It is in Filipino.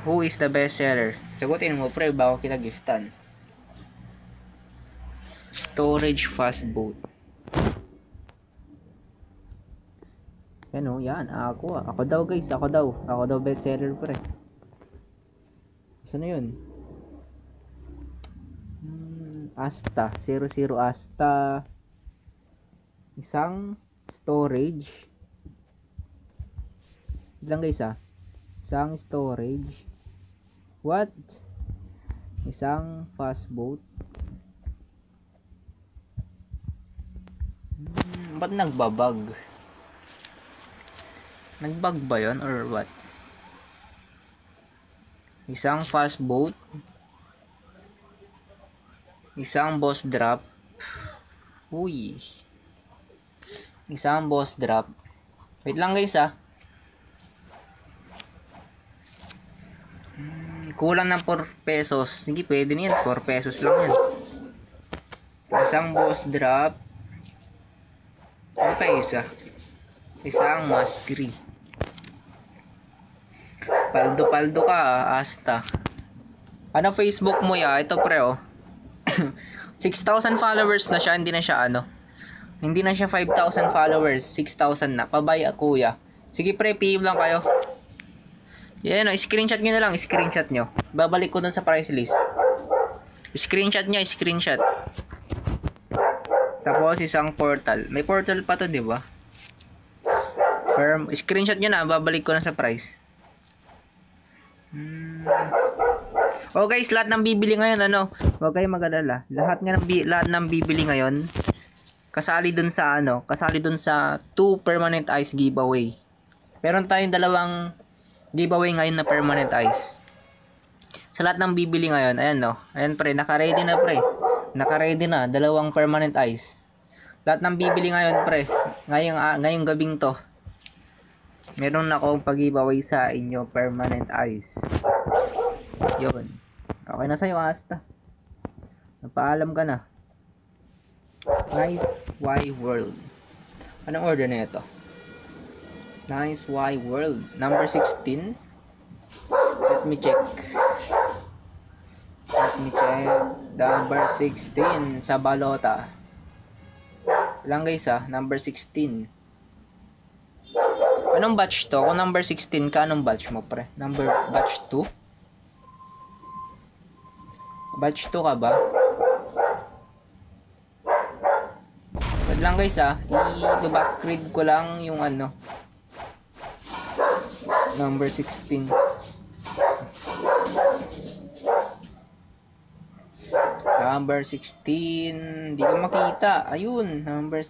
Who is the best seller? Sagutin mo pre bago kita giftan. Storage fast boat. Yan o, yan. Ako. Ako daw guys. Ako daw best seller pre. Saan na yun? Asta. 00 Asta. Isang storage. Ilang guys Isang storage. What? Isang fast boat. Ba't nagbabag? Nagbag ba yun or what? Isang fast boat. Isang boss drop. Uy. Isang boss drop. Wait lang guys kulang ng 4 pesos. Sige, pwede na yan. 4 pesos lang yan. Isang boss drop. Ano pa isa? Isang mastery. Paldo ka Asta. Ano Facebook mo ya? Ito pre 6,000 followers na siya. Hindi na siya Hindi na siya 5,000 followers. 6,000 na. Pabaya kuya. Sige pre, PM lang kayo. Yan screenshot nyo na lang. Screenshot nyo. Babalik ko dun sa price list. Screenshot nyo. Screenshot. Tapos isang portal. May portal pa to, di ba? Screenshot nyo na. Babalik ko na sa price. Oh guys, lahat ng bibili ngayon huwag kayong mag-alala. Lahat ng bibili ngayon kasali dun sa 2 permanent ice giveaway. Meron tayong 2 giveaway ngayon na permanent ice. Sa lahat ng bibili ngayon, ayan pre, naka-ready na pre. Naka-ready na 2 permanent ice. Lahat ng bibili ngayon pre, ngayong gabing to. Meron na akong pag-giveaway sa inyo permanent ice. Yun. Okay na sa'yo Asta. Napaalam ka na. Nice Y World. Anong order na ito? Nice Y World. Number 16. Let me check. Number 16 sa balota. Lang guys number 16. Anong batch to? Kung number 16 ka, anong batch mo pre? Batch 2? Batch 2 ka ba? Wait lang guys i-backread ko lang yung number 16. Number 16. Hindi ko makita. Ayun, number